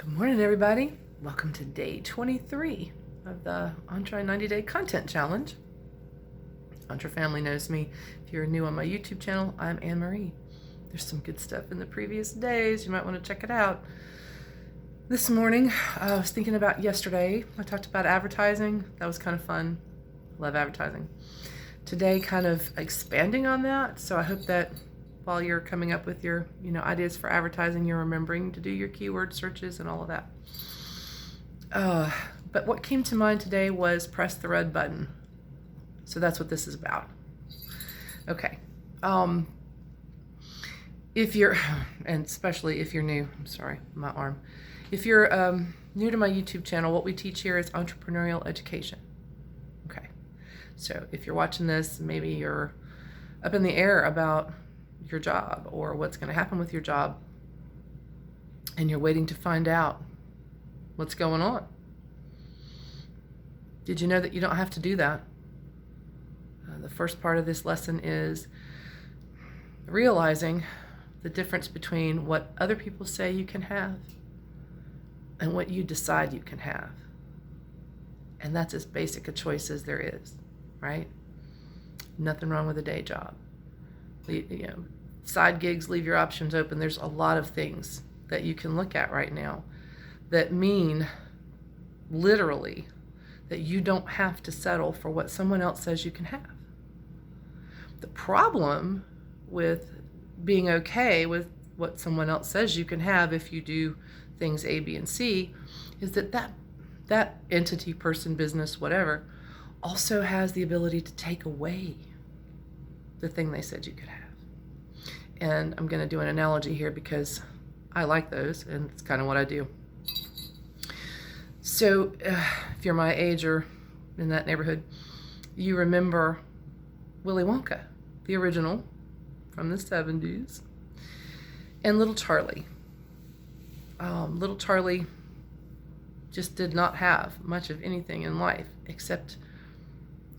Good morning, everybody. Welcome to day 23 of the Entre 90-Day Content Challenge. Entre family knows me. If you're new on my YouTube channel, I'm Anne-Marie. There's some good stuff in the previous days. You might want to check it out. This morning, I was thinking about yesterday. I talked about advertising. That was kind of fun. Love advertising. Today, kind of expanding on that. So I hope that while you're coming up with your ideas for advertising, you're remembering to do your keyword searches and all of that. But what came to mind today was press the red button. So that's what this is about. Okay. If you're, and especially if you're new, I'm sorry, my arm. If you're new to my YouTube channel, what we teach here is entrepreneurial education. Okay. So if you're watching this, maybe you're up in the air about your job or what's going to happen with your job, and you're waiting to find out what's going on. Did you know that you don't have to do that? The first part of this lesson is realizing the difference between what other people say you can have and what you decide you can have. And that's as basic a choice as there is, right? Nothing wrong with a day job. Side gigs, leave your options open. There's a lot of things that you can look at right now that mean literally that you don't have to settle for what someone else says you can have. The problem with being okay with what someone else says you can have if you do things A, B, and C is that entity, person, business, whatever, also has the ability to take away the thing they said you could have. And I'm going to do an analogy here because I like those, and it's kind of what I do. So if you're my age or in that neighborhood, you remember Willy Wonka, the original from the 70s, and Little Charlie. Little Charlie just did not have much of anything in life except,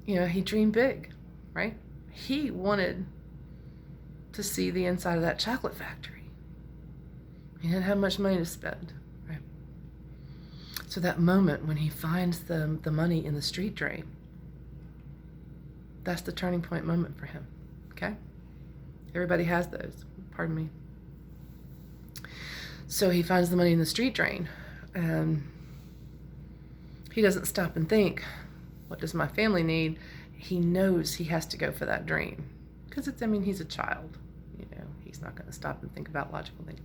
he dreamed big, right? He wanted to see the inside of that chocolate factory. He didn't have much money to spend, right? So that moment when he finds the money in the street drain, that's the turning point moment for him, okay? Everybody has those, pardon me. So he finds the money in the street drain, and he doesn't stop and think, what does my family need? He knows he has to go for that dream. Because he's a child. He's not going to stop and think about logical things.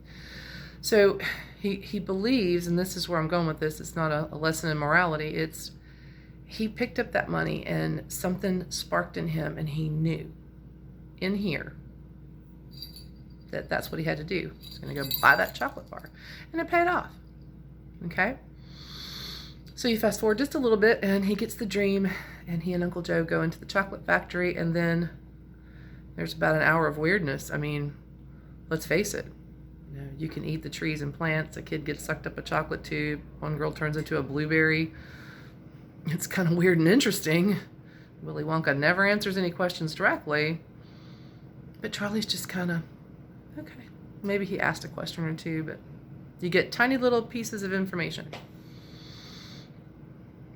So he believes, and this is where I'm going with this, it's not a lesson in morality, he picked up that money and something sparked in him, and he knew in here that that's what he had to do. He's going to go buy that chocolate bar. And it paid off. Okay? So you fast forward just a little bit, and he gets the dream, and he and Uncle Joe go into the chocolate factory, and then there's about an hour of weirdness. Let's face it. You can eat the trees and plants. A kid gets sucked up a chocolate tube. One girl turns into a blueberry. It's kind of weird and interesting. Willy Wonka never answers any questions directly. But Charlie's just kind of, okay. Maybe he asked a question or two, but you get tiny little pieces of information.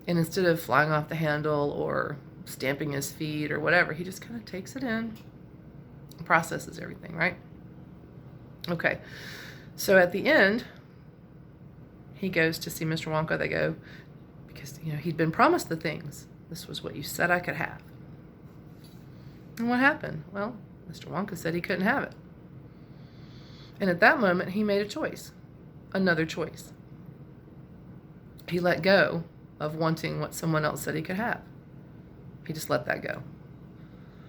And instead of flying off the handle or stamping his feet or whatever, he just kind of takes it in, processes everything, right? Okay, so at the end, he goes to see Mr. Wonka. They go, because, he'd been promised the things. This was what you said I could have. And what happened? Well, Mr. Wonka said he couldn't have it. And at that moment, he made a choice, another choice. He let go of wanting what someone else said he could have. He just let that go.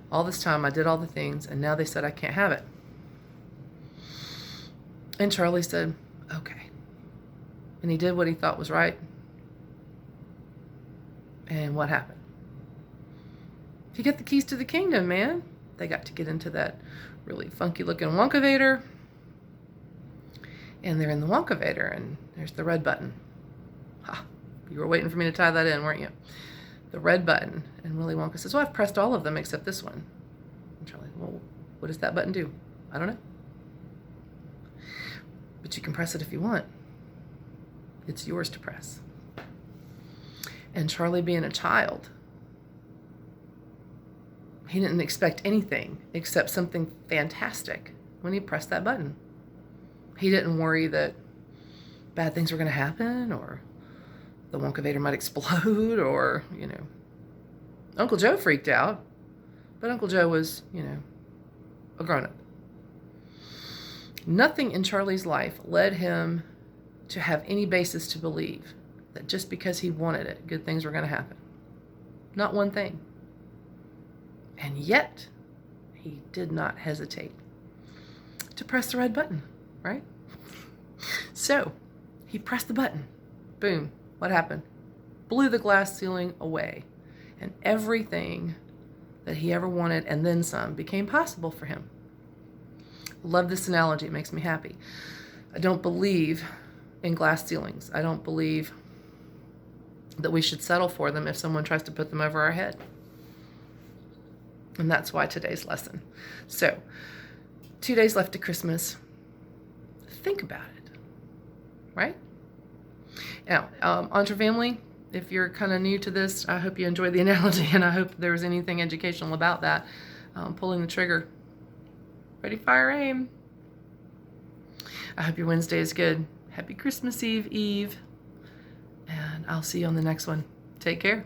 All this time, I did all the things, and now they said I can't have it. And Charlie said, okay. And he did what he thought was right. And what happened? You get the keys to the kingdom, man. They got to get into that really funky-looking Wonkavator. And they're in the Wonkavator, and there's the red button. Ha! You were waiting for me to tie that in, weren't you? The red button. And Willy Wonka says, well, I've pressed all of them except this one. And Charlie, well, what does that button do? I don't know. But you can press it if you want. It's yours to press. And Charlie, being a child, he didn't expect anything except something fantastic when he pressed that button. He didn't worry that bad things were going to happen, or the Wonkavator might explode, or, Uncle Joe freaked out, but Uncle Joe was, a grown-up. Nothing in Charlie's life led him to have any basis to believe that just because he wanted it, good things were going to happen. Not one thing. And yet, he did not hesitate to press the red button, right? So, he pressed the button. Boom. What happened? Blew the glass ceiling away. And everything that he ever wanted, and then some, became possible for him. Love this analogy. It makes me happy. I don't believe in glass ceilings. I don't believe that we should settle for them if someone tries to put them over our head. And that's why today's lesson. So, 2 days left to Christmas. Think about it, right? Now, Entre Family, if you're kind of new to this, I hope you enjoyed the analogy, and I hope there was anything educational about that. Pulling the trigger. Ready, fire, aim. I hope your Wednesday is good. Happy Christmas Eve, and I'll see you on the next one. Take care.